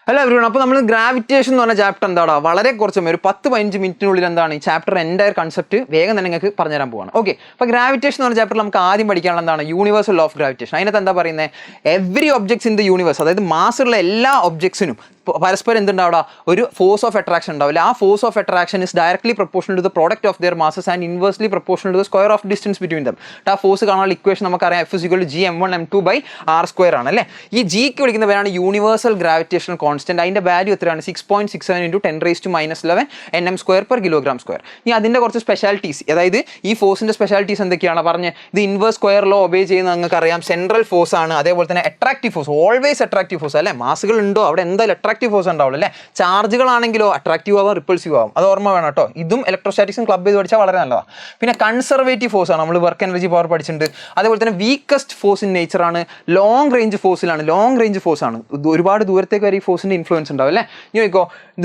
Hello everyone. അപ്പോൾ നമ്മൾ gravitation എന്ന് പറഞ്ഞ ചാപ്റ്റർ എന്താണ് വളരെ കുറച്ച് ഒരു 10-15 മിനിറ്റിനുള്ളിൽ എന്താണ് ഈ ചാപ്റ്റർ എൻ്റയർ കൺസെപ്റ്റ് വേഗം തന്നെ നിങ്ങൾക്ക് പറഞ്ഞുതരാൻ പോവാണ്. ഓക്കെ, അപ്പോൾ ഗ്രാവിറ്റേഷൻ എന്ന് പറഞ്ഞ ചാപ്റ്ററിൽ നമുക്ക് ആദ്യം പഠിക്കാനുള്ള എന്താണ് യൂണിവേഴ്സൽ ഓഫ് ഗ്രാവിറ്റേഷൻ. അതിനകത്ത് എന്താ പറയുന്നത്, every objects in the universe, അതായത് മാസുള്ള എല്ലാ ഒബ്ജക്ട്സിനും പരസ്പരം എന്തുണ്ടാവുക, ഒരു ഫോഴ്സ് ഓഫ് അട്രാക്ഷൻ ഉണ്ടാവില്ല. ആ force of attraction is directly proportional to the product of their masses and inversely proportional to the square of distance between them. ആ ഫോഴ്സ് കാണാനുള്ള equation നമുക്കറിയാം, F=G(m1m2/r²) ആണ് അല്ലേ. ഈ ജിക്ക് വിളിക്കുന്ന പേരാണ് യൂണിവേഴ്സൽ ഗ്രാവിറ്റേഷണൽ കോൺസ്റ്റന്റ്. അതിന്റെ വാല്യൂ എത്രയാണ്? 6.67 × 10⁻11 Nm²/kg². ഇനി അതിന്റെ കുറച്ച് സ്പെഷ്യാലിറ്റീസ്, അതായത് ഈ ഫോഴ്സിന്റെ സ്പെഷ്യാലിറ്റീസ് എന്തൊക്കെയാണ് പറഞ്ഞ്, ഇത് ഇൻവേഴ്സ് സ്ക്വയർ ലോ ഒബേ ചെയ്യുന്ന നിങ്ങൾക്ക് അറിയാം. സെൻട്രൽ ഫോഴ്സ് ആണ്, അതേപോലെ തന്നെ attractive force, always attractive force അല്ലേ. മാസുകൾ ഉണ്ടോ അവിടെ എന്തായാലും അട്രാക്റ്റീവ് ഫോഴ്സ് ഉണ്ടാവുള്ളൂ അല്ലേ. ചാർജുകളാണെങ്കിലോ അട്രാക്റ്റീവ് ആവാം, റിപ്പൾസീവ് ആവും, അത് ഓർമ്മ വേണം കേട്ടോ. ഇതും ഇലക്ട്രോസ്റ്റാറ്റിക്സും ക്ലബ് ചെയ്ത് പഠിച്ചാൽ വളരെ നല്ലതാണ്. പിന്നെ കൺസർവേറ്റീവ് ഫോഴ്സ് ആണ്, നമ്മൾ വർക്ക് എനർജി പവർ പഠിച്ചിട്ടുണ്ട്. അതേപോലെ തന്നെ വീക്കസ്റ്റ് ഫോഴ്സ് ഇൻ നേച്ചർ ആണ്, ലോങ് റേഞ്ച് ഫോഴ്സിലാണ്, ലോങ് റേഞ്ച് ഫോഴ്സ് ആണ്, ഒരുപാട് ദൂരത്തേക്ക് വരെ ഈ ഫോഴ്സിന്റെ ഇൻഫ്ലുവൻസ് ഉണ്ടാവും അല്ലേ. ഇനി നോക്കോ,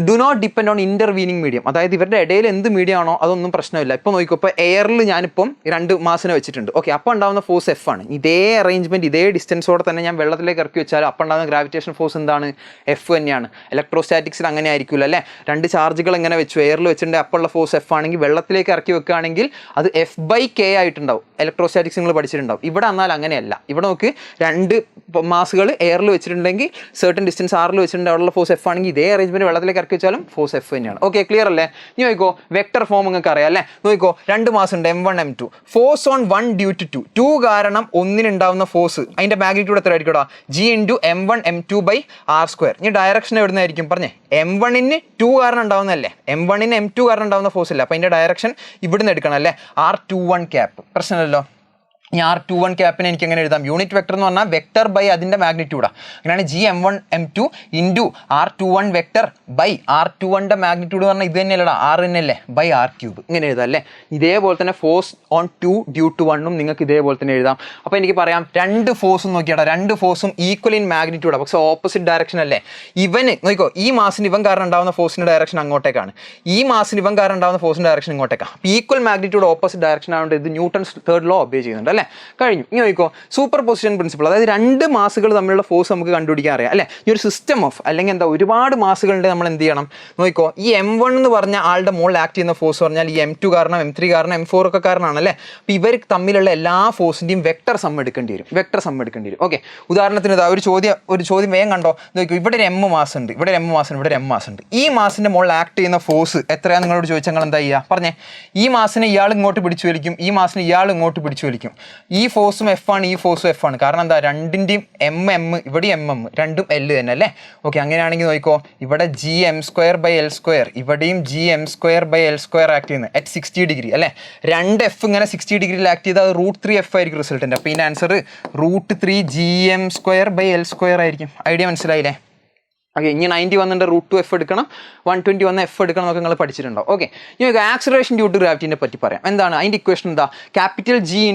do not depend on intervening medium, അതായത് ഇവരുടെ ഇടയിൽ എന്ത് മീഡിയം ആണോ അതൊന്നും പ്രശ്നമില്ല. ഇപ്പോൾ നോക്കിക്കോ, ഇപ്പോൾ എയറിൽ ഞാനിപ്പം 2 മാസിനെ വെച്ചിട്ടുണ്ട്. ഓക്കെ, അപ്പോൾ ഉണ്ടാകുന്ന ഫോഴ്സ് F ആണ്. ഇതേ അറേഞ്ച്മെന്റ് ഇതേ ഡിസ്റ്റൻസോടെ തന്നെ ഞാൻ വെള്ളത്തിലേക്ക് ഇറക്കി വെച്ചാൽ അപ്പോൾ ഉണ്ടാകുന്ന ഗ്രാവിറ്റേഷൻ ഫോഴ്സ് എന്താണ്? F തന്നെയാണ്. ഇലക്ട്രോസ്റ്റാറ്റിക്സിൽ അങ്ങനെ ആയിരിക്കില്ല അല്ലേ. 2 ചാർജുകൾ എങ്ങനെ വെച്ചു, എയറിൽ വെച്ചിട്ടുണ്ട്, അപ്പോൾ ഉള്ള ഫോഴ്സ് F ആണെങ്കിൽ വെള്ളത്തിലേക്ക് ഇറക്കി വെക്കുകയാണെങ്കിൽ അത് F/k ആയിട്ടുണ്ടാവും. ഇലക്ട്രോസ്റ്റാറ്റിക്സ് നിങ്ങൾ പഠിച്ചിട്ടുണ്ടാവും. ഇവിടെ എന്നാൽ അങ്ങനെയല്ല. ഇവിടെ നോക്ക്, 2 മാസുകൾ എയറിൽ വെച്ചിട്ടുണ്ടെങ്കിൽ സെർട്ടൺ ഡിസ്റ്റൻസ് ആറിൽ വെച്ചിട്ടുണ്ട്, അവിടെയുള്ള ഫോഴ്സ് F ആണെങ്കിൽ ഇതേ അറേഞ്ച്മെന്റ് വെള്ളത്തിലേക്ക് ഇറക്കി വെച്ചാലും ഫോഴ്സ് F തന്നെയാണ്. ഓക്കെ, ക്ലിയർ അല്ലേ? ഇനി നോക്കോ, വെക്ടർ ഫോം നിങ്ങൾക്ക് അറിയാം അല്ലേ. നോക്കോ, 2 മാസ് ഉണ്ട്, M1 M2. Force on 1 due to 2 കാരണം ഒന്നിനുണ്ടാവുന്ന ഫോഴ്സ് അതിന്റെ മാഗ്നിറ്റ്യൂഡ് എത്ര ആയിരിക്കും? G(m1m2/r²). ഇനി ഡയറക്ഷൻ എവിടുന്നായിരിക്കും പറഞ്ഞേ? M1-ന് 2 കാരണം ഉണ്ടാവുന്നതല്ലേ, M1-ന് M2 കാരണം ഉണ്ടാവുന്ന ഫോഴ്സ് ഇല്ല, അപ്പോൾ അതിന്റെ ഡയറക്ഷൻ ഇവിടുന്ന് എടുക്കണം അല്ലേ. R21 പ്രശ്നമല്ലോ. ഈ R21 എനിക്ക് എങ്ങനെ എഴുതാം? യൂണിറ്റ് വെക്ടർ എന്ന് പറഞ്ഞാൽ വെക്ടർ ബൈ അതിൻ്റെ മാഗ്നിറ്റ്യൂഡാണ്. അങ്ങനെയാണ് G(m1m2) × R21 vector by R21ൻ്റെ magnitude പറഞ്ഞാൽ ഇത് തന്നെയല്ലടാ, R തന്നെയല്ലേ, ബൈ R³ ഇങ്ങനെ എഴുതാം അല്ലേ. ഇതേപോലെ തന്നെ ഫോഴ്സ് ഓൺ 2 ഡ്യൂ ടു 1 നിങ്ങൾക്ക് ഇതേപോലെ തന്നെ എഴുതാം. അപ്പോൾ എനിക്ക് പറയാം 2 ഫോഴ്സും നോക്കിയാടാ, 2 ഫോഴ്സും ഈക്വൽ ഇൻ മാഗ്നിറ്റ്യൂഡാണ്, പക്ഷേ ഓപ്പോസിറ്റ് ഡയറക്ഷൻ അല്ലേ. ഇവന് നോക്കിക്കോ, ഈ മാസിന് ഇവൻ കാരണം ഉണ്ടാകുന്ന ഫോഴ്സിൻ്റെ ഡയറക്ഷൻ അങ്ങോട്ടേക്കാണ്, ഈ മാസിന് ഇവൻ കാരണം ഉണ്ടാകുന്ന ഫോഴ്സിൻ്റെ ഡയറക്ഷൻ ഇങ്ങോട്ടേക്കാണ്. ഈക്വൽ മാഗ്നിറ്റ്യൂഡ് ഓപ്പോസിറ്റ് ഡയറക്ഷൻ ആയതുകൊണ്ട് ഇത് ന്യൂട്ടൺസ് 3rd ലോ ഒബേ ചെയ്യുന്നുണ്ട് അല്ലേ. കഴിഞ്ഞു. ഇനി നോക്കിക്കോ, സൂപ്പർ പൊസിഷൻ പ്രിൻസിപ്പിൾ, അതായത് 2 മാസുകൾ തമ്മിലുള്ള ഫോഴ്സ് നമുക്ക് കണ്ടുപിടിക്കാൻ അറിയാം അല്ലേ. ഈ ഒരു സിസ്റ്റം ഓഫ് അല്ലെങ്കിൽ എന്താ ഒരുപാട് മാസുകളുണ്ട്, നമ്മൾ എന്ത് ചെയ്യണം നോക്കിക്കോ. ഈ M1 എന്ന് പറഞ്ഞ ആളുടെ മുകളിൽ ആക്ട് ചെയ്യുന്ന ഫോഴ്സ് പറഞ്ഞാൽ ഈ M2 കാരണം, M3 കാരണം, M4 ഒക്കെ കാരണമാണ് അല്ലേ. അപ്പോൾ ഇവർ തമ്മിലുള്ള എല്ലാ ഫോഴ്സിൻ്റെയും വെക്ടർ സം എടുക്കേണ്ടി വരും. ഓക്കെ, ഉദാഹരണത്തിന് ഇതാ ഒരു ചോദ്യം വേഗം കണ്ടോ. നോക്കിക്കോ, ഇവിടെ ഒരു M മാസ് ഉണ്ട്, ഇവിടെ M മാസ് ഉണ്ട്. ഈ മാസിൻ്റെ മുകളിൽ ആക്ട് ചെയ്യുന്ന ഫോഴ്സ് എത്രയാണ് നിങ്ങളോട് ചോദിച്ചാൽ നിങ്ങൾ എന്താ ചെയ്യുക പറഞ്ഞേ? ഈ മാസിനെ ഇയാൾ ഇങ്ങോട്ട് പിടിച്ചു വലിക്കും, ഈ മാസിനെ ഇയാൾ ഇങ്ങോട്ട് പിടിച്ചു വലിക്കും. ഈ ഫോഴ്സും F ആണ്, ഈ ഫോഴ്സും F ആണ്. കാരണം എന്താ, രണ്ടിൻ്റെയും ഇവിടെ MM രണ്ടും L തന്നെ അല്ലേ. ഓക്കെ, അങ്ങനെയാണെങ്കിൽ നോക്കിക്കോ, ഇവിടെ Gm²/L², ഇവിടെയും Gm²/L² ആക്ട് ചെയ്യുന്നത് at 60 ഡിഗ്രി അല്ലേ. 2 F ഇങ്ങനെ 60 ഡിഗ്രിയിൽ ആക്ട് ചെയ്താൽ √3F ആയിരിക്കും റിസൾട്ടൻ്റ്. അപ്പോൾ ഇതിൻ്റെ ആൻസർ √3 Gm²/L² ആയിരിക്കും. ഐഡിയ മനസ്സിലായില്ലേ? ഓക്കെ, ഇനി 90 വന്നിട്ട് √2F എടുക്കണം, 120 വന്ന F എടുക്കണം എന്നൊക്കെ നിങ്ങൾ പഠിച്ചിട്ടുണ്ടോ. ഓക്കെ, ഇനി ആക്സിലറേഷൻ ഡ്യൂ ടു ഗ്രാവിറ്റിനെ പറ്റി പറയാം. എന്താണ് അതിൻ്റെ ഇക്വേഷൻ? എന്താ? G ×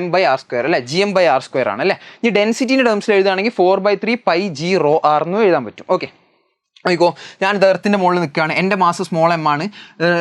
M/r² അല്ലേ, Gm/r² ആണ് അല്ലേ. ഈ ഡെൻസിറ്റിൻ്റെ ടേംസിൽ എഴുതുകയാണെങ്കിൽ 4/3 πg(ρr) എന്ന് എഴുതാൻ പറ്റും. ഓക്കെ, നോക്കിക്കോ, ഞാൻ എർത്തിൻ്റെ മുകളിൽ നിൽക്കുകയാണ്, എൻ്റെ മാസ് സ്മോൾ M ആണ്,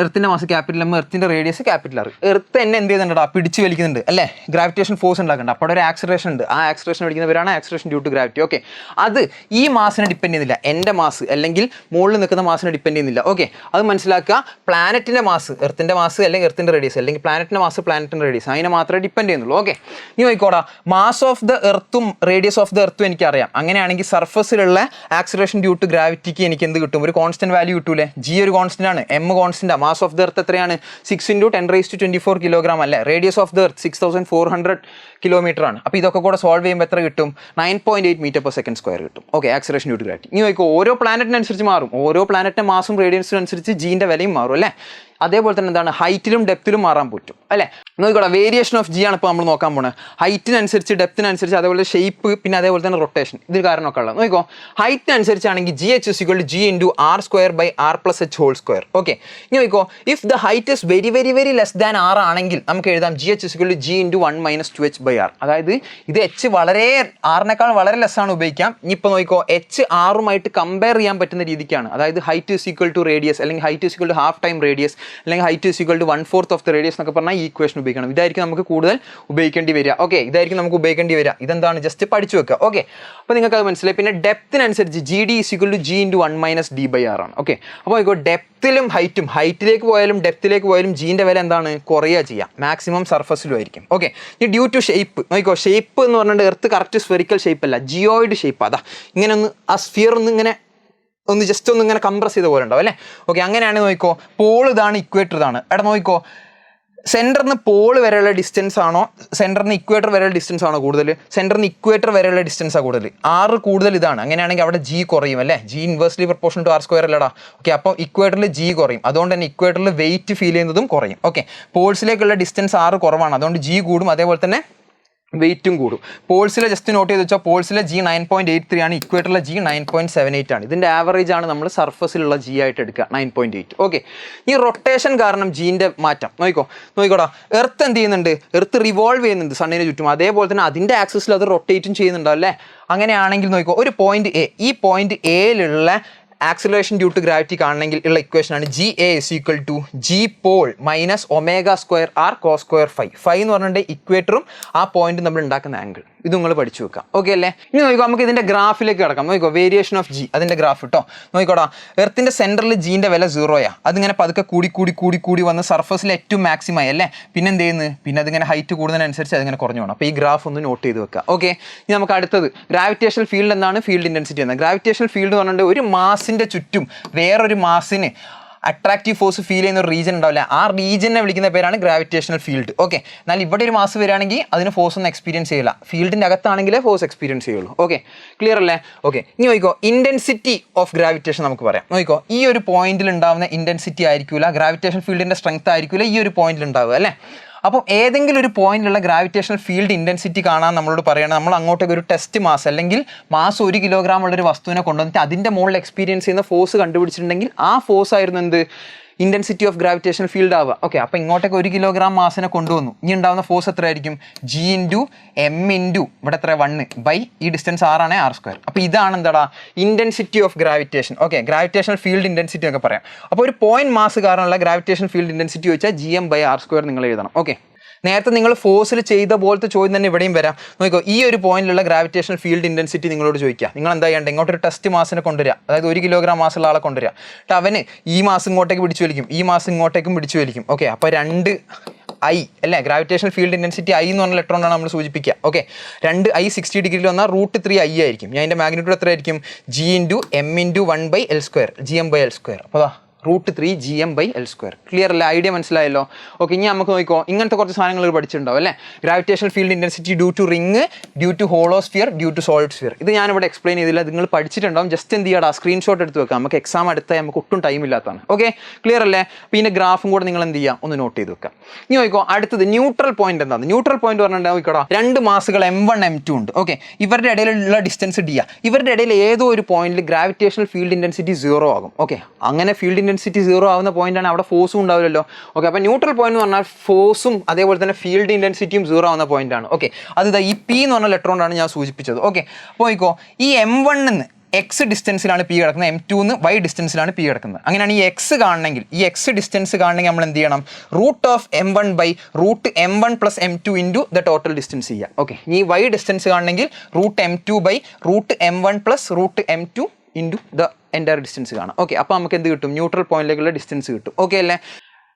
എർത്തിൻ്റെ മാസ് ക്യാപിറ്റൽ M, എർത്തിൻ്റെ റേഡിയസ് ക്യാപിറ്റൽ R. എർത്ത് എന്നെ എന്ത് ചെയ്യുന്നുണ്ടാ, പിടിച്ച് വലിക്കുന്നുണ്ട് അല്ലേ, ഗ്രാവിറ്റേഷൻ ഫോഴ്സ് ഉണ്ടാക്കുന്നുണ്ട്. അപ്പോൾ ഒരു ആക്സിലറേഷൻ ഉണ്ട്, ആ ആക്സിലറേഷൻ പഠിക്കുന്നവരാണ് acceleration due to gravity. Okay, അത് ഈ മാസിനെ ഡിപ്പെൻഡ് ചെയ്യുന്നില്ല, എൻ്റെ മാസ് അല്ലെങ്കിൽ മുകളിൽ നിൽക്കുന്ന മാസിനെ ഡിപ്പെൻഡ് ചെയ്യുന്നില്ല. ഓക്കെ, അത് മനസ്സിലാക്കുക. പ്ലാനറ്റിൻ്റെ മാസ് എർത്തിൻ്റെ മാസ് അല്ലെങ്കിൽ എർത്തിൻ്റെ റേഡിയസ്, അല്ലെങ്കിൽ പ്ലാനറ്റിൻ്റെ മാസ് പ്ലാനറ്റിൻ്റെ റേഡിയസ്, അതിനെ മാത്രമേ ഡിപ്പെൻഡ് ചെയ്യുന്നുള്ളൂ. ഓക്കെ, ഇനി നോക്കിക്കോടാ, മാസ് ഓഫ് ദ എർത്തും റേഡിയസ് ഓഫ് ദ എർത്തും എനിക്കറിയാം. അങ്ങനെയാണെങ്കിൽ സർഫസിലുള്ള ആക്സിലറേഷൻ ഡ്യൂ ടു ഗ്രാവിറ്റിക്ക് എനിക്ക് എന്ത് കിട്ടും? ഒരു കോൺസ്റ്റന്റ് വാല്യൂ കിട്ടൂലേ. G ഒരു കോൺസ്റ്റന്റ് ആണ്, M constant. Mass of the earth എത്രയാണ്? 6 × 10⁻24 കിലോഗ്രാം അല്ലേ. Radius of the earth 6400 kilometre ആണ്. അപ്പോൾ ഇതൊക്കെ കൂടെ സോൾവ് ചെയ്യുമ്പോൾ എത്ര കിട്ടും? 9.8 m/s² കിട്ടും. Okay, acceleration due to gravity. ഇനി നോക്കിക്കോ, ഓരോ പ്ലാനറ്റിനനുസരിച്ച് മാറും, ഓരോ പ്ലാനറ്റിന്റെ മാസും റേഡിയൻസിനും അനുസരിച്ച് Gന്റെ വിലയും മാറും അല്ലേ. അതേപോലെ തന്നെ എന്താണ്, ഹൈറ്റിലും ഡെപ്തിലും മാറാൻ പറ്റും അല്ലേ. നോക്കിക്കോളാം, വേരിയേഷൻ ഓഫ് G ആണ് ഇപ്പോൾ നമ്മൾ നോക്കാൻ പോകുന്നത്. ഹൈറ്റിനനുസരിച്ച്, ഡെപ്തിനനുസരിച്ച്, അതേപോലെ ഷേപ്പ്, പിന്നെ അതേപോലെ തന്നെ റൊട്ടേഷൻ, ഇത് കാരണമൊക്കെ ഉള്ളത്. നോക്കിക്കോ, ഹൈറ്റിനനുസരിച്ചാണെങ്കിൽ Gh = G × R²/r+h². ഓക്കെ, ഇനി നോക്കിക്കോ, if the height is very less than R ആണെങ്കിൽ നമുക്ക് എഴുതാം Gh = G × 1 - 2h/r. അതായത് ഇത് H വളരെ R-നേക്കാൾ വളരെ ലെസ് ആണ് ഉപയോഗിക്കാം. ഇനിയിപ്പോൾ നോക്കിക്കോ, H R-ഉമായിട്ട് കമ്പയർ ചെയ്യാൻ പറ്റുന്ന രീതിക്കാണ്. അതായത് ഹൈറ്റ് = റേഡിയസ് അല്ലെങ്കിൽ ഹൈറ്റ് = ½ ടൈം റേഡിയസ്, അല്ലെങ്കിൽ height is equal to 1/4 of the radius എന്നൊക്കെ പറഞ്ഞാൽ ഈ ഇക്വേഷൻ ഉപയോഗിക്കണം. ഇതായിരിക്കും നമുക്ക് കൂടുതൽ ഉപയോഗിക്കേണ്ടി വരിക. ഓക്കെ, ഇതായിരിക്കും നമുക്ക് ഉപയോഗിക്കേണ്ടി വരിക. ഇതെന്താണ് ജസ്റ്റ് പഠിച്ചു വെക്കുക. ഓക്കെ, അപ്പോൾ നിങ്ങൾക്ക് അത് മനസ്സിലായി. പിന്നെ ഡെപ്തിനനുസരിച്ച് g d is equal to g into 1 - d/r ആണ്. ഓക്കെ, അപ്പോൾ ഇപ്പോൾ ഡെപ്തിലും ഹൈറ്റിലേക്ക് പോയാലും ഡെപ്തിലേക്ക് പോയാലും ജീൻ്റെ വില എന്താണ് കുറയുക ചെയ്യുക, മാക്സിമം സർഫസിലും ആയിരിക്കും. ഓക്കെ, ഈ ഡ്യൂ ടു ഷേപ്പ് നോക്കിക്കോ. ഷേപ്പ് എന്ന് പറഞ്ഞിട്ട് എർത്ത് കറക്റ്റ് സ്ഫെറിക്കൽ ഷേപ്പ് അല്ല, ജിയോയിഡ് ഷേപ്പ്. അതാ ഇങ്ങനെ ഒന്ന് ആ സ്ഫിയർ ഇങ്ങനെ ജസ്റ്റ് ഒന്ന് ഇങ്ങനെ കംപ്രസ് ചെയ്ത പോലെ ഉണ്ടാവും അല്ലേ. ഓക്കെ, അങ്ങനെയാണ് നോക്കിക്കോ. പോൾ ഇതാണ്, ഇക്വേറ്റർ ഇതാണ്. എടാ നോക്കിക്കോ, സെൻറ്ററിൽ നിന്ന് പോൾ വരെയുള്ള ഡിസ്റ്റൻസ് ആണോ സെൻറ്ററിൽ നിന്ന് ഇക്വേറ്റർ വരെയുള്ള ഡിസ്റ്റൻസ് ആണോ കൂടുതൽ? സെൻറ്ററിൽ നിന്ന് ഇക്വേറ്റർ വരെയുള്ള ഡിസ്റ്റൻസാണ് കൂടുതൽ. ആറ് കൂടുതൽ ഇതാണ്. അങ്ങനെയാണെങ്കിൽ അവിടെ ജി കുറയും അല്ലേ. G inversely proportion to r² അല്ലടാ. ഓക്കെ, അപ്പോൾ ഇക്വേറ്ററിൽ ജി കുറയും. അതുകൊണ്ട് തന്നെ ഇക്വേറ്ററിൽ വെയിറ്റ് ഫീൽ ചെയ്യുന്നതും കുറയും. ഓക്കെ, പോൾസിലേക്കുള്ള ഡിസ്റ്റൻസ് 6 കുറവാണ്, അതുകൊണ്ട് ജി കൂടും. അതേപോലെ തന്നെ വെയിറ്റും കൂടും. പോൾസിലെ ജസ്റ്റ് നോട്ട് ചെയ്ത് വെച്ചാൽ പോൾസിലെ ജി 9.83 ആണ്, ഇക്വേറ്ററിലെ ജി 9.78 ആണ്. ഇതിൻ്റെ ആവറേജ് ആണ് നമ്മൾ സർഫസിലുള്ള ജി ആയിട്ട് എടുക്കുക, 9.8. ഓക്കെ, ഈ റൊട്ടേഷൻ കാരണം ജീൻ്റെ മാറ്റം നോക്കിക്കോടാ. എർത്ത് എന്ത് ചെയ്യുന്നുണ്ട്? എർത്ത് റിവോൾവ് ചെയ്യുന്നുണ്ട് സണ്ണിന് ചുറ്റും. അതേപോലെ തന്നെ അതിൻ്റെ ആക്സിസിൽ അത് റൊട്ടേറ്റും ചെയ്യുന്നുണ്ടോ അല്ലേ. അങ്ങനെയാണെങ്കിൽ നോക്കിക്കോ, ഒരു പോയിന്റ് എ, ഈ പോയിന്റ് എയിലുള്ള ആക്സിലറേഷൻ ഡ്യൂ ടു ഗ്രാവിറ്റി കാണണമെങ്കിൽ ഉള്ള ഇക്വേഷൻ ആണ് g A is equal to g pole minus ω² cos² phi എന്ന് പറഞ്ഞിട്ട് ഇക്വേറ്ററും ആ പോയിന്റും നമ്മൾ ഉണ്ടാക്കുന്ന ആംഗിൾ. ഇത് നിങ്ങൾ പഠിച്ചു വെക്കാം. ഓക്കെ അല്ലേ. ഇനി നോക്കിക്കോ, നമുക്ക് ഇതിൻ്റെ ഗ്രാഫിലേക്ക് കിടക്കാം. നോക്കിക്കോ, വേരിയേഷൻ ഓഫ് ജി, അതിൻ്റെ ഗ്രാഫ് കേട്ടോ. നോക്കിക്കോടാ, എർത്തിൻ്റെ സെൻറ്ററിൽ ജീൻ്റെ വില 0 അതിങ്ങനെ പതുക്കെ കൂടി വന്ന് സർഫസിൽ ഏറ്റവും മാക്സിമം ആയി അല്ലേ. പിന്നെ എന്ത് ചെയ്യുന്നത്? പിന്നെ അതിങ്ങനെ ഹൈറ്റ് കൂടുന്നതിനനുസരിച്ച് അതിങ്ങനെ കുറഞ്ഞു പോകണം. അപ്പോൾ ഈ ഗ്രാഫ് ഒന്ന് നോട്ട് ചെയ്ത് വെക്കുക. ഓക്കെ, ഇനി നമുക്ക് അടുത്തത് ഗ്രാവിറ്റേഷണൽ ഫീൽഡ് എന്താണ്? ഫീൽഡ് ഇൻറ്റൻസിറ്റി എന്നാണ്. ഗ്രാവിറ്റേഷണൽ ഫീൽഡ് എന്ന് പറഞ്ഞിട്ട് ഒരു മാസിൻ്റെ ചുറ്റും വേറൊരു മാസിന് അട്രാക്റ്റീവ് ഫോഴ്സ് ഫീൽ ചെയ്യുന്ന ഒരു റീജൻ ഉണ്ടാവില്ല, ആ റീജനെ വിളിക്കുന്ന പേരാണ് ഗ്രാവിറ്റേഷണൽ ഫീൽഡ്. ഓക്കെ, എന്നാൽ ഇവിടെ ഒരു മാസ് വരികയാണെങ്കിൽ അതിന് ഫോഴ്സ് ഒന്നും എക്സ്പീരിയൻസ് ചെയ്യില്ല, ഫീൽഡിൻ്റെ അകത്താണെങ്കിലേ ഫോഴ്സ് എക്സ്പീരിയൻസ് ചെയ്യുള്ളൂ. ഓക്കെ, ക്ലിയർ അല്ലേ. ഓക്കെ, ഇനി നോക്കിക്കോ, ഇൻറ്റൻസിറ്റി ഓഫ് ഗ്രാവിറ്റേഷൻ നമുക്ക് പറയാം. നോക്കിക്കോ, ഈ ഒരു പോയിന്റിൽ ഉണ്ടാകുന്ന ഇൻറ്റൻസിറ്റി ആയിരിക്കില്ല, ഗ്രാവിറ്റേഷൻ ഫീൽഡിൻ്റെ സ്ട്രെങ്ത് ആയിരിക്കില്ല ഈ ഒരു പോയിന്റിൽ ഉണ്ടാവുക അല്ലേ. അപ്പം ഏതെങ്കിലും ഒരു പോയിന്റിലുള്ള ഗ്രാവിറ്റേഷണൽ ഫീൽഡ് ഇൻറ്റൻസിറ്റി കാണാൻ നമ്മളോട് പറയണം. നമ്മൾ അങ്ങോട്ടേക്ക് ഒരു ടെസ്റ്റ് മാസ് അല്ലെങ്കിൽ മാസ് 1 കിലോഗ്രാം ഉള്ളൊരു വസ്തുവിനെ കൊണ്ടുവന്നിട്ട് അതിൻ്റെ മുകളിൽ എക്സ്പീരിയൻസ് ചെയ്യുന്ന ഫോഴ്സ് കണ്ടുപിടിച്ചിട്ടുണ്ടെങ്കിൽ ആ ഫോഴ്സ് ആയിരുന്നു എന്ത്? ഇൻറ്റൻസിറ്റി ഓഫ് ഗ്രാവിറ്റേഷണൽ ഫീൽഡ് ആവുക. ഓക്കെ, അപ്പോൾ ഇങ്ങോട്ടേക്ക് 1 കിലോഗ്രാം മാസിനെ കൊണ്ടുവന്നു. ഇനി ഉണ്ടാകുന്ന ഫോഴ്സ് എത്രയായിരിക്കും? ജി ഇൻറ്റു എം ഇൻറ്റു ഇവിടെ എത്ര 1 ബൈ ഈ ഡിസ്റ്റൻസ് r ആണ് r². അപ്പോൾ ഇതാണ് എന്താടാ intensity of gravitation. Okay, gravitational field intensity ഒക്കെ പറയാം. അപ്പോൾ ഒരു പോയിന്റ് മാസ് കാരണമുള്ള ഗ്രാവിറ്റേഷൻ ഫീൽഡ് ഇൻറ്റൻസിറ്റി ചോദിച്ചാൽ gm/r² നിങ്ങൾ എഴുതണം. ഓക്കെ, നേരത്തെ നിങ്ങൾ ഫോഴ്സിൽ ചെയ്ത പോലത്തെ ചോദ്യം തന്നെ ഇവിടെയും വരാം. നോക്കിക്കോ, ഈ ഒരു പോയിന്റിലുള്ള ഗ്രാവിറ്റേഷണൽ ഫീൽഡ് ഇൻറ്റൻസിറ്റി നിങ്ങളോട് ചോദിക്കുക. നിങ്ങൾ എന്താ ചെയ്യേണ്ടത്? ഇങ്ങോട്ടൊരു ടെസ്റ്റ് മാസിനെ കൊണ്ടുവരിക, അതായത് 1 കിലോഗ്രാം മാസുള്ള ആളെ കൊണ്ടുവരിക. എന്നിട്ട് അവന് ഈ മാസം ഇങ്ങോട്ടേക്ക് പിടിച്ചു വലിക്കും, ഈ മാസം ഇങ്ങോട്ടേക്കും പിടിച്ചു വലിക്കും. ഓക്കെ, അപ്പോൾ 2 I അല്ലേ, ഗ്രാവിറ്റേഷണൽ ഫീൽഡ് ഇൻറ്റൻസിറ്റി I എന്ന് പറഞ്ഞ ലെറ്റർ കൊണ്ടാണ് നമ്മൾ സൂചിപ്പിക്കുക. ഓക്കെ, 2 I 60 ഡിഗ്രിയിൽ വന്നാൽ √3 I ആയിരിക്കും. ഞാൻ അതിൻ്റെ മാഗ്നിറ്റ്യൂഡ് എത്ര ആയിരിക്കും? G into M into 1/L², gm/L². അപ്പോൾ √3 gm/L². ക്ലിയർ അല്ലേ? ഐഡിയ മനസ്സിലായല്ലോ. ഓക്കെ, ഇനി നമുക്ക് നോക്കിക്കോ, ഇങ്ങനത്തെ കുറച്ച് സാധനങ്ങൾ പഠിച്ചിട്ടുണ്ടാവും അല്ലേ. Gravitational field intensity due to ring, due to hollow sphere, due to solid sphere. ഇത് ഞാനിവിടെ എക്സ്പ്ലെയിൻ ചെയ്തില്ല, നിങ്ങൾ പഠിച്ചിട്ടുണ്ടാവും. ജസ്റ്റ് എന്ത് ചെയ്യടാ, സ്ക്രീൻഷോട്ട് എടുത്ത് വെക്കാം. നമുക്ക് എക്സാം അടുത്താൽ നമുക്ക് ഒട്ടും ടൈം ഇല്ലാത്തതാണ്. ഓക്കെ, ക്ലിയർ അല്ലേ. അപ്പോൾ ഇതിൻ്റെ ഗ്രാഫും കൂടെ നിങ്ങൾ എന്ത് ചെയ്യുക, ഒന്ന് നോട്ട് ചെയ്ത് വെക്കാം. ഇനി നോക്കിക്കോ, അടുത്തത് ന്യൂട്രൽ പോയിന്റ് എന്താണ്? ന്യൂട്രൽ പോയിന്റ് പറഞ്ഞിട്ടുണ്ടെങ്കിൽ നോക്കിക്കോടാ, 2 മാസുകൾ M1 M2 ഉണ്ട്. ഓക്കെ, ഇവരുടെ ഇടയിലുള്ള ഡിസ്റ്റൻസ് d. ഇവരുടെ ഇടയിൽ ഏതോ ഒരു പോയിന്റിൽ ഗ്രാവിറ്റേഷണൽ ഫീൽഡ് ഇൻറ്റൻസിറ്റി 0 ആകും. ഓക്കെ, അങ്ങനെ ഫീൽഡ് ഇൻറ്റൻസിറ്റി 0 ആവുന്ന പോയിന്റാണ്, അവിടെ ഫോഴ്സും ഉണ്ടാവില്ലല്ലോ. ഓക്കെ, അപ്പോൾ ന്യൂട്രൽ പോയിന്റ് എന്ന് പറഞ്ഞാൽ ഫോഴ്സും അതേപോലെ തന്നെ ഫീൽഡ് ഇൻറ്റൻസിറ്റിയും 0 ആവുന്ന പോയിന്റാണ്. ഓക്കെ, അത് ഈ P എന്ന് പറഞ്ഞ ലെറ്റർ കൊണ്ടാണ് ഞാൻ സൂചിപ്പിച്ചത്. ഓക്കെ, അപ്പോൾ നോക്കിക്കോ, ഈ M1 നിന്ന് എക്സ് ഡിസ്റ്റൻസിലാണ് പി കിടക്കുന്നത്, M2 നിന്ന് y ഡിസ്റ്റൻസിലാണ് പി കിടക്കുന്നത്. അങ്ങനെയാണ് ഈ എക്സ് കാണണമെങ്കിൽ, ഈ എക്സ് ഡിസ്റ്റൻസ് കാണണമെങ്കിൽ നമ്മൾ എന്ത് ചെയ്യണം? √M1 + M2 into the total distance ചെയ്യുക. ഓക്കെ, ഈ y ഡിസ്റ്റൻസ് കാണണമെങ്കിൽ √M2 √M1 + √M2 into the entire distance കാണാം. ഓക്കെ, അപ്പോൾ നമുക്ക് എന്ത് കിട്ടും? ന്യൂട്രൽ പോയിന്റിലേക്കുള്ള ഡിസ്റ്റൻസ് കിട്ടും. ഓക്കെ അല്ലേ.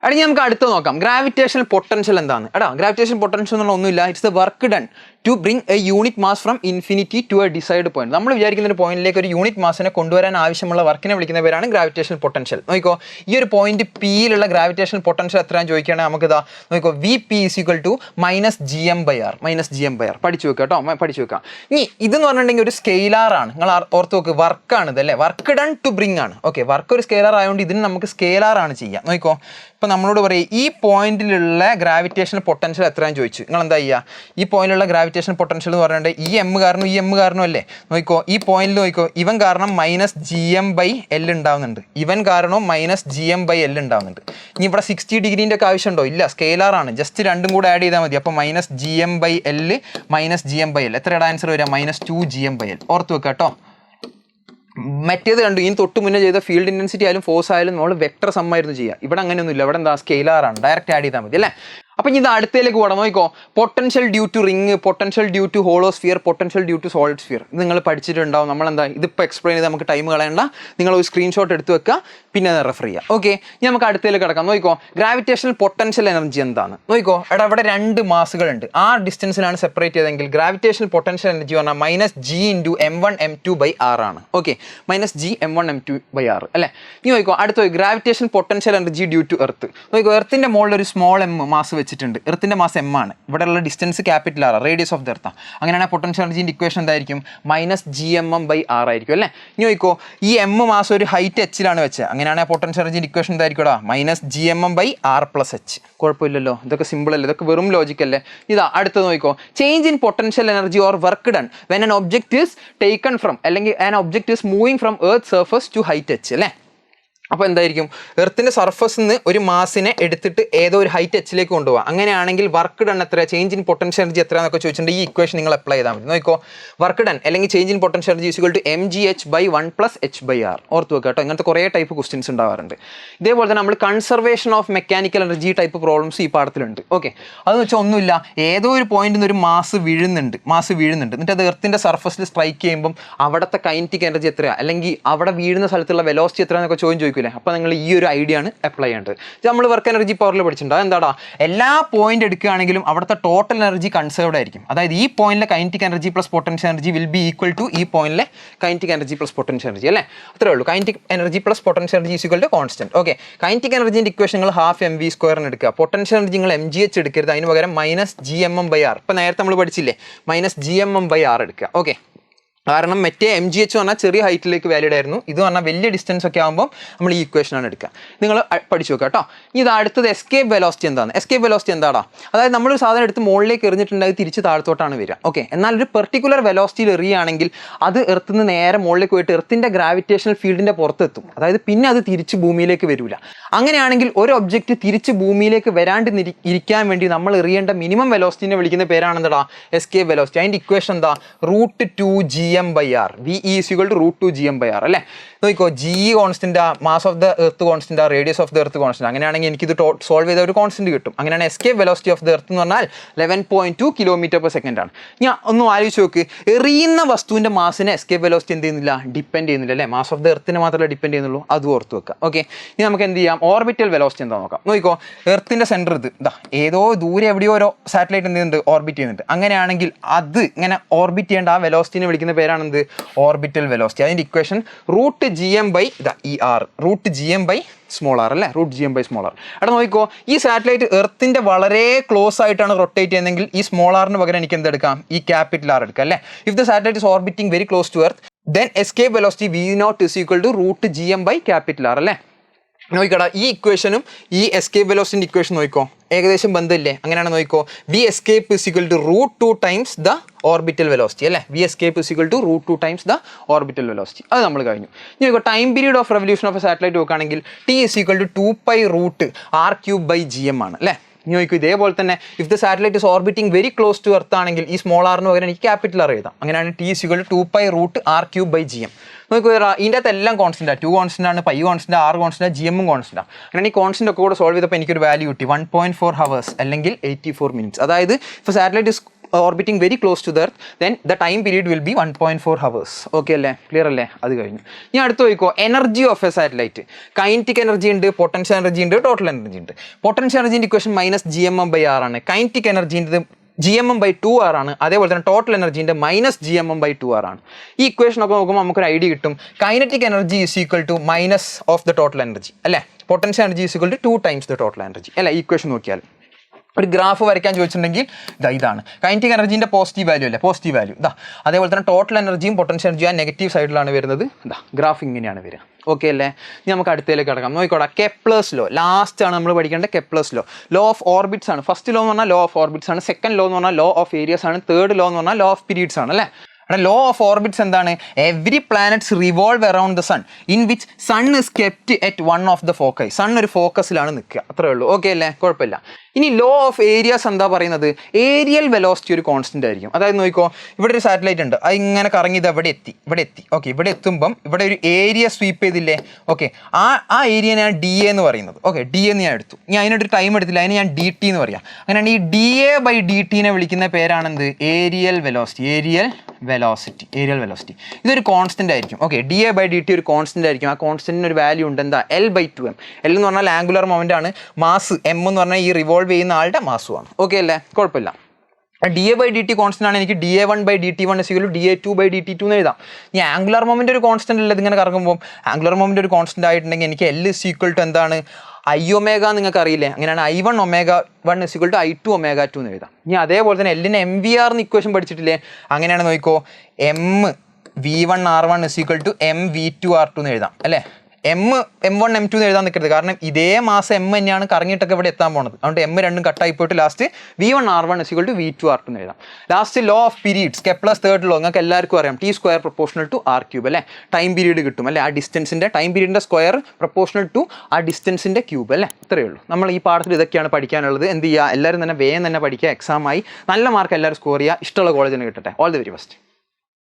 അടി നമുക്ക് അടുത്ത് നോക്കാം, ഗ്രാവിറ്റേഷണൽ പൊട്ടൻഷ്യൽ എന്താണ്? ഗ്രാവിറ്റേഷൻ പൊട്ടൻഷ്യൽ എന്നുള്ള ഒന്നുമില്ല, it's the work done to bring a unit mass from infinity to a decide point. നമ്മൾ വിചാരിക്കുന്ന ഒരു പോയിന്റിലേക്ക് ഒരു യൂണിറ്റ് മാസിനെ കൊണ്ടുവരാൻ ആവശ്യമുള്ള വർക്കിനെ വിളിക്കുന്ന പേരാണ് ഗ്രാവിറ്റേഷണൽ പൊട്ടൻഷ്യൽ. നോക്കിക്കോ, ഈ ഒരു പോയിന്റ് പിയിലുള്ള ഗ്രാവിറ്റേഷണൽ പൊട്ടൻഷ്യൽ എത്രയാണെന്ന് ചോദിക്കുകയാണെങ്കിൽ നമുക്ക് ഇതാ നോക്കിക്കോ, VP = -gm/r. പഠിച്ചു വെക്കുക കേട്ടോ, പഠിച്ചു വെക്കാം. ഇനി ഇതെന്ന് പറഞ്ഞിട്ടുണ്ടെങ്കിൽ ഒരു സ്കെയിലാർ ആണ്, നിങ്ങൾ ഓർത്ത് നോക്ക്, വർക്കാണ് ഇതല്ലേ, വർക്ക് ഡൺ ടു ബ്രിങ് ആണ്. ഓക്കെ, വർക്ക് ഒരു സ്കെയിലാർ ആയതുകൊണ്ട് ഇതിന് നമുക്ക് സ്കെയിലാർ ആണ് ചെയ്യുക. നോക്കിക്കോ, ഇപ്പം നമ്മളോട് പറയും ഈ പോയിന്റിലുള്ള ഗ്രാവിറ്റേഷണൽ പൊട്ടൻഷ്യൽ എത്രയാണെന്ന് ചോദിച്ചു, നിങ്ങൾ എന്താ ചെയ്യുക? ഈ പോയിന്റിലുള്ള ഗ്രാവിറ്റേഷണൽ പൊട്ടൻഷ്യൽ എന്ന് പറഞ്ഞിട്ട് ഈ M കാരണം ഈ M കാരണം അല്ലേ. നോക്കിക്കോ, ഈ പോയിന്റിൽ നോക്കിക്കോ, ഇവൻ കാരണം -gm/L ഉണ്ടാവുന്നുണ്ട്, ഇവൻ കാരണം -gm/L ഉണ്ടാവുന്നുണ്ട്. ഇനി ഇവിടെ 60 ഡിഗ്രീൻ്റെ ഒക്കെ ആവശ്യമുണ്ടോ? ഇല്ല, സ്കെയിലാർ ആണ്, ജസ്റ്റ് രണ്ടും കൂടെ ആഡ് ചെയ്താൽ മതി. അപ്പോൾ -gm/L -gm/L എത്രയുടെ ആൻസർ വരിക? -2 gm/L. ഓർത്ത് വെക്കുക കേട്ടോ. മറ്റേത് കണ്ടു ഇനി തൊട്ട് മുന്നേ ചെയ്ത ഫീൽഡ് ഇൻറ്റൻസിറ്റി ആയാലും ഫോഴ്സ് ആയാലും നമ്മൾ വെക്ടർ സമ്മായിരുന്നു ചെയ്യുക. ഇവിടെ അങ്ങനെയൊന്നുമില്ല, ഇവിടെ എന്താ സ്കെയിലാറാണ്, ഡയറക്റ്റ് ആഡ് ചെയ്താൽ മതി അല്ലേ. അപ്പം ഇനി ഇത് അടുത്തേക്ക് പോകണം. നോക്കിക്കോ, potential due to ring, potential due to hollow sphere, potential due to solid sphere. ഇത് നിങ്ങൾ പഠിച്ചിട്ടുണ്ടാവും. നമ്മളെന്താ ഇതിപ്പോൾ എക്സ്പ്ലെയിൻ ചെയ്ത് നമുക്ക് ടൈം കളയണ്ട, നിങ്ങൾ ഒരു സ്ക്രീൻഷോട്ട് എടുത്ത് വെക്കുക, പിന്നെ അത് റെഫർ ചെയ്യുക. ഓക്കെ, ഇനി നമുക്ക് അടുത്തേക്ക് കിടക്കാം. നോക്കിക്കോ, ഗ്രാവിറ്റേഷണൽ പൊട്ടൻഷ്യൽ എനർജി എന്താണ് നോക്കിക്കോ. എടാ ഇവിടെ 2 മാസുകളുണ്ട്, ആ ഡിസ്റ്റൻസിലാണ് സെപ്പറേറ്റ് ചെയ്തെങ്കിൽ ഗ്രാവിറ്റേഷണൽ പൊട്ടൻഷ്യൽ എനർജി പറഞ്ഞാൽ -G(m1m2/r) ആണ്. ഓക്കെ, -G(m1m2/r) അല്ലേ. ഇനി നോക്കിക്കോ അടുത്ത gravitational potential energy due to earth. നോക്കിക്കോ, എർത്തിന്റെ മുകളിൽ ഒരു സ്മോൾ എം മാസ് വെച്ചിട്ടുണ്ട്, എർത്തിന്റെ മാസ് m ആണ്, ഇവിടെയുള്ള distance capital R, radius of the earth. അങ്ങനെയാണെങ്കിൽ പൊട്ടൻഷ്യൽ എനർജിന്റെ ഇക്വേഷൻ എന്തായിരിക്കും? -Gmm/r ആയിരിക്കും അല്ലേ. ഇനി നോക്കിക്കോ, ഈ m മാസം ഒരു ഹൈറ്റ് h-ലാണ് വെച്ചത്, അങ്ങനെയാണെങ്കിൽ പൊട്ടൻഷ്യൽ എനർജിന്റെ ഇക്വേഷൻ എന്തായിരിക്കും? -Gmm/r+h. കുഴപ്പമില്ലല്ലോ, ഇതൊക്കെ സിമ്പിൾ അല്ലേ, ഇതൊക്കെ വെറും ലോജിക് അല്ലേ. ഇതാ അടുത്ത നോക്കിക്കോ, change in potential energy or work done when an object is taken from, അല്ലെങ്കിൽ an object is moving from earth surface to height h അല്ലേ. അപ്പോൾ എന്തായിരിക്കും? എർത്തിൻ്റെ സർഫസിൽ നിന്ന് ഒരു മാസിനെ എടുത്തിട്ട് ഏതോ ഒരു ഹൈറ്റ് h-ലേക്ക് കൊണ്ടുപോകാം. അങ്ങനെയാണെങ്കിൽ വർക്ക് ഡൺ എത്ര, ചേഞ്ച് ഇൻ പൊട്ടൻഷ്യൽ എനർജി എത്രയാണെന്നൊക്കെ ചോദിച്ചിട്ടുണ്ട്. ഈ ഇക്വേഷൻ നിങ്ങൾ അപ്ലൈ ചെയ്താൽ മതി. നോക്കിക്കോ, വർക്ക് ഡൺ അല്ലെങ്കിൽ change in potential energy equal to mgh/1+h/r. ഓർത്ത് വെക്കുക കേട്ടോ, ഇങ്ങനത്തെ കുറേ ടൈപ്പ് ക്വസ്റ്റ്യൻസ് ഉണ്ടാവാറുണ്ട്. ഇതേപോലെ തന്നെ നമ്മൾ conservation of mechanical energy type problems ഈ പാഠത്തിലുണ്ട്. ഓക്കെ, അതെന്ന് വെച്ചാൽ ഒന്നുമില്ല, ഏതോ ഒരു പോയിന്റിൽ നിന്ന് ഒരു മാസ് വീഴുന്നുണ്ട്, എന്നിട്ട് അത് എർത്തിൻ്റെ സർഫസിൽ സ്ട്രൈക്ക് ചെയ്യുമ്പം അവിടുത്തെ കൈനറ്റിക് എനർജി എത്രയാണ്, അല്ലെങ്കിൽ അവിടെ വീഴുന്ന സ്ഥലത്തുള്ള വെലോസിറ്റി എത്രയാണെന്നൊക്കെ ചോദിക്കും. അപ്പോൾ നിങ്ങൾ ഈ ഒരു ഐഡിയ ആണ് അപ്ലൈ ചെയ്യേണ്ടത്. നമ്മൾ വർക്ക് എനർജി പവറിൽ പഠിച്ചിട്ടുണ്ട്. എന്താടാ, എല്ലാ പോയിന്റ് എടുക്കുകയാണെങ്കിലും അവിടുത്തെ ടോട്ടൽ എനർജി കൺസേർവ്ഡ് ആയിരിക്കും. അതായത് ഈ പോയിന്റിലെ kinetic energy plus potential energy will be equal to ഈ പോയിന്റിലെ kinetic energy plus potential energy അല്ലേ. അത്രേ ഉള്ളൂ. Kinetic energy plus potential energy equal to constant. Okay, kinetic എനർജിന്റെ ഇക്വേഷൻ നിങ്ങൾ ½ എടുക്കുക, പൊട്ടൻഷ്യൽ എനർജി നിങ്ങൾ mgh എടുക്കരുത്, അതിന് പകരം -Gmm/r. ഇപ്പം നേരത്തെ നമ്മൾ പഠിച്ചില്ലേ, -Gmm/r എടുക്കുക. ഓക്കെ, കാരണം മറ്റേ mgh പറഞ്ഞാൽ ചെറിയ ഹൈറ്റിലേക്ക് വാലിഡ് ആയിരുന്നു, ഇത് പറഞ്ഞാൽ വലിയ ഡിസ്റ്റൻസ് ഒക്കെ ആകുമ്പോൾ നമ്മൾ ഈ ഇക്വേഷനാണ് എടുക്കുക. നിങ്ങൾ പഠിച്ചു വെക്കുക കേട്ടോ. ഇത് അടുത്തത് എസ്കേപ്പ് വെലോസിറ്റി എന്താണ്? എസ്കേപ്പ് വെലോസിറ്റി എന്താടാ? അതായത് നമ്മളൊരു സാധനം എടുത്ത് മുകളിലേക്ക് എറിഞ്ഞിട്ടുണ്ടെങ്കിൽ തിരിച്ച് താഴത്തോട്ടാണ് വരിക. ഓക്കെ, എന്നാൽ ഒരു പെർട്ടിക്കുലർ വെലോസിറ്റിയിൽ എറിയുകയാണെങ്കിൽ അത് എർത്ത് നിന്ന് നേരെ മുകളിലേക്ക് പോയിട്ട് എർത്തിൻ്റെ ഗ്രാവിറ്റേഷണൽ ഫീൽഡിൻ്റെ പുറത്തെത്തും. അതായത് പിന്നെ അത് തിരിച്ച് ഭൂമിയിലേക്ക് വരില്ല. അങ്ങനെയാണെങ്കിൽ ഒരു ഒബ്ജക്റ്റ് തിരിച്ച് ഭൂമിയിലേക്ക് വരാണ്ട് ഇരിക്കാൻ വേണ്ടി നമ്മൾ എറിയേണ്ട മിനിമം വെലോസിറ്റിനെ വിളിക്കുന്ന പേരാണ് എന്താ? Escape velocity. അതിൻ്റെ ഇക്വേഷൻ എന്താ? √2Gm/r. V is equal to √2Gm/r അല്ലേ. നോക്കിക്കോ, G constant, mass of the earth constant, radius of the earth constant. അങ്ങനെയാണെങ്കിൽ എനിക്കിത് സോൾവ് ചെയ്ത ഒരു കോൺസ്റ്റന്റ് കിട്ടും. അങ്ങനെയാണ് escape velocity of the earth എന്ന് പറഞ്ഞാൽ 11.2 km/s ആണ്. ഞാൻ ഒന്നും ആലോചിച്ച് നോക്ക്, എറിയുന്ന വസ്തുവിൻ്റെ മാസിനെ എസ്കേപ്പ് വെലോസിറ്റി എന്ത് ചെയ്യുന്നില്ല? ഡിപ്പെൻഡ് ചെയ്യുന്നില്ല അല്ലേ. മാസ് ഓഫ് ദ എർത്തിനെ മാത്രമേ ഡിപ്പെൻഡ് ചെയ്യുന്നുള്ളൂ, അത് ഓർത്ത് വെക്കുക. ഓക്കെ, ഇനി നമുക്ക് എന്ത് ചെയ്യാം? ഓർബിറ്റൽ വെലോസിറ്റി എന്താ നോക്കാം. നോക്കിക്കോ, എർത്തിൻ്റെ സെൻറ്റർ ഇത് ഇതാ, ഏതോ ദൂരെ എവിടെയോ ഓരോ സാറ്റലൈറ്റ് എന്ത് ചെയ്യുന്നുണ്ട്? ഓർബിറ്റ് ചെയ്യുന്നുണ്ട്. അങ്ങനെയാണെങ്കിൽ അത് ഇങ്ങനെ ഓർബിറ്റ് ചെയ്യേണ്ട ആ വെലോസിറ്റിനെ വിളിക്കുന്ന പേരാണെന്ത്? Orbital velocity. അതിൻ്റെ ഇക്വേഷൻ √Gm/r, √Gm/r അല്ലേ, √Gm/r. അവിടെ നോക്കിക്കോ, ഈ സാറ്റലൈറ്റ് എർത്തിൻ്റെ വളരെ ക്ലോസ് ആയിട്ടാണ് റൊട്ടേറ്റ് ചെയ്യുന്നതെങ്കിൽ ഈ സ്മോളാറിന് പകരം എനിക്ക് എന്തെടുക്കാം? ഈ ക്യാപിറ്റൽ ആർ എടുക്കാം അല്ലേ. If the satellite is orbiting very close to earth then escape velocity V0 is equal to √Gm/R അല്ലേ. നോക്കിക്കടാ, ഈ ഇക്വേഷനും ഈ എസ്കേപ്പ് വെലോസിറ്റിൻ്റെ ഇക്വേഷൻ നോക്കിക്കോ, ഏകദേശം ബന്ധമില്ലേ? അങ്ങനെയാണ് നോക്കിക്കോ, V escape is equal to √2 times the orbital velocity അല്ലേ. V escape is equal to √2 times the orbital velocity. അത് നമ്മൾ കഴിഞ്ഞു. ഇനി time period of revolution of A satellite നോക്കുകയാണെങ്കിൽ T is equal to 2π√r³ Gm ആണ് അല്ലേ. ഇനി നോക്കൂ, ഇതേപോലെ തന്നെ if the satellite is orbiting very close to earth ആണെങ്കിൽ ഈ സ്മോൾ ആറിന് പകരം എനിക്ക് ക്യാപിറ്റൽ ആർ എഴുതാം. അങ്ങനെയാണ് T is equal to 2π√r³ നോക്കൂ, ഇതിൻ്റെ അകത്ത് എല്ലാം കോൺസ്റ്റൻ്റാണ്. 2 കോൺസ്റ്റൻ്റ് ആണ്, π constant, r constant, Gm constant. അങ്ങനെ ഈ കോൺസ്റ്റൻ്റ് ഒക്കെ കൂടെ സോൾവ് ചെയ്തപ്പോൾ എനിക്കൊരു വാല്യൂ കിട്ടി 1.4 hours അല്ലെങ്കിൽ 84 minutes. അതായത് if satellite is orbiting very close to the earth then the time period will be 1.4 hours. Okay അല്ലേ, ക്ലിയർ അല്ലേ? അത് കഴിഞ്ഞു. ഇനി അടുത്ത് നോക്കിക്കോ, energy of A satellite. Kinetic energy ഉണ്ട്, പൊട്ടൻഷ്യൽ എനർജി ഉണ്ട്, ടോട്ടൽ എനർജി ഉണ്ട്. പൊട്ടൻഷ്യൽ എനർജിൻ്റെ ഇക്വേഷൻ -Gmm/r ആണ്. കൈനറ്റിക് എനർജിൻ്റെ Gmm/2r ആണ്. അതേപോലെ തന്നെ ടോട്ടൽ എനർജിൻ്റെ -Gmm/2r ആണ്. ഈ ഇക്വേഷൻ ഒക്കെ നോക്കുമ്പോൾ നമുക്കൊരു ഐഡിയ കിട്ടും. Kinetic energy is equal to minus of the total energy അല്ലേ. Potential energy is equal to 2 times the total energy അല്ലേ. ഈ ഇക്വേഷൻ നോക്കിയാൽ ഒരു ഗ്രാഫ് വരയ്ക്കാൻ ചോദിച്ചിട്ടുണ്ടെങ്കിൽ ഇതാണ് കൈനറ്റിക് എനർജിൻ്റെ പോസിറ്റീവ് വാല്യൂ അല്ലേ, പോസിറ്റീവ് വാല്യൂ ഇതാ. അതേപോലെ തന്നെ ടോട്ടൽ എനർജിയും പൊട്ടൻഷ്യൽ എനർജിയും ആ നെഗറ്റീവ് സൈഡിലാണ് വരുന്നത്. ഇതാ ഗ്രാഫ് ഇങ്ങനെയാണ് വരിക. ഓക്കെ അല്ലേ. ഇനി നമുക്ക് അടുത്തേക്ക് കിടക്കാം. നോക്കിക്കോടാ, കെപ്ലേഴ്സ് ലോ ലാസ്റ്റ് ആണ് നമ്മൾ പഠിക്കേണ്ട. കെപ്ലേഴ്സ് ലോ ഓഫ് ഓർബിറ്റ്സ് ആണ്. ഫസ്റ്റ് ലോ എന്ന് പറഞ്ഞാൽ ലോ ഓഫ് ഓർബിറ്റ്സ് ആണ്. സെക്കൻഡ് ലോ എന്ന് പറഞ്ഞാൽ ലോ ഓഫ് ഏരിയസ് ആണ്. തേർഡ് ലോ എന്ന് പറഞ്ഞാൽ ലോ ഓഫ് പീരീഡ്സ് ആണ് അല്ലേ. അവിടെ ലോ ഓഫ് ഓർബിറ്റ്സ് എന്താണ്? Every planets revolve around the sun in which sun is kept at one of the focus. Sun ഒരു ഫോക്കസിലാണ് നിൽക്കുക, അത്രേ ഉള്ളൂ. ഓക്കെ അല്ലേ, കുഴപ്പമില്ല. ഇനി ലോ ഓഫ് ഏരിയാസ് എന്താ പറയുന്നത്? ഏരിയൽ വെലോസിറ്റി ഒരു കോൺസ്റ്റന്റ് ആയിരിക്കും. അതായത് നോക്കിക്കോ, ഇവിടെ ഒരു സാറ്റലൈറ്റ് ഉണ്ട്, അത് ഇങ്ങനെ കറങ്ങി ഇത് ഇവിടെ എത്തി. ഓക്കെ, ഇവിടെ എത്തുമ്പം ഇവിടെ ഒരു ഏരിയ സ്വീപ്പ് ചെയ്തില്ലേ? ഓക്കെ, ആ ഏരിയ ഞാൻ ഡി എ എന്ന് പറയുന്നത്. ഓക്കെ, ഡി എന്ന് ഞാൻ എടുത്തു. ഞാൻ അതിനൊരു ടൈം എടുത്തില്ല, അതിന് ഞാൻ ഡി ടി എന്ന് പറയാം. അങ്ങനെയാണ് ഈ ഡി എ ബൈ ഡി ടിനെ വിളിക്കുന്ന പേരാണെന്ത്? Areal velocity. ഇതൊരു കോൺസ്റ്റന്റ് ആയിരിക്കും. Okay, d A by D t ഒരു കോൺസ്റ്റന്റ് ആയിരിക്കും. ആ കോൺസ്റ്റന്റിന് ഒരു വാല്യൂ ഉണ്ട്, എന്താ? L/2m. L എന്ന് പറഞ്ഞാൽ ആംഗുലർ മൊമെന്റ് ആണ്, മാസ് M എന്ന് പറഞ്ഞാൽ ഈ റിവോൾവ് ചെയ്യുന്ന ആളുടെ മാസുമാണ്. ഓക്കെ അല്ലേ? കുഴപ്പമില്ല. D A by D T constant ആണ്, എനിക്ക് DA1/DT1 DA2/DT2 എന്ന് എഴുതാം. ഈ ആംഗുലർ മൊമെന്റ് ഒരു കോൺസ്റ്റന്റ് അല്ലേ? ഇതിങ്ങനെ കറങ്ങുമ്പോൾ ആംഗുലർ മൊമെന്റ് ഒരു കോൺസ്റ്റന്റ് ആയിട്ടുണ്ടെങ്കിൽ എനിക്ക് L = എന്താണ്? I⍵ നിങ്ങൾക്ക് അറിയില്ലേ? അങ്ങനെയാണ് I1⍵1 = I2⍵2 എന്ന് എഴുതാം. ഇനി അതേപോലെ തന്നെ എല്ലിന് MVR എന്ന് ഇക്വേഷൻ പഠിച്ചിട്ടില്ലേ? അങ്ങനെയാണ് നോക്കിക്കോ, MV1R1 = MV2R2 എന്ന് എഴുതാം അല്ലേ? M1 M2 എന്ന് എഴുതാൻ നിൽക്കരുത്, കാരണം ഇതേ മാസം M തന്നെയാണ് കറങ്ങിയിട്ടൊക്കെ ഇവിടെ എത്താൻ പോകുന്നത്. അതുകൊണ്ട് M രണ്ടും കട്ടായി പോയിട്ട് ലാസ്റ്റ് V1R1 = V2R2 എന്ന് എഴുതാം. Last law of periods, Kepler's third law നിങ്ങൾക്ക് എല്ലാവർക്കും അറിയാം. T² = R³ അല്ലേ? ടൈം പീരീഡ് കിട്ടും അല്ലേ? ആ ഡിസ്റ്റൻസിൻ്റെ ടൈം പീരീഡിൻ്റെ സ്ക്വയർ = ആ ഡിസ്റ്റൻസിൻ്റെ ക്യൂബ് അല്ലേ? ഇത്രയേ ഉള്ളൂ. നമ്മൾ ഈ പാഠത്തിൽ ഇതൊക്കെയാണ് പഠിക്കാനുള്ളത്. എന്ത് ചെയ്യുക? എല്ലാവരും തന്നെ വേഗം തന്നെ പഠിക്കുക. എക്സാമായി നല്ല മാർക്ക് എല്ലാവരും സ്കോർ ചെയ്യുക. ഇഷ്ടമുള്ള കോളേജിന് കിട്ടട്ടെ. All the very best.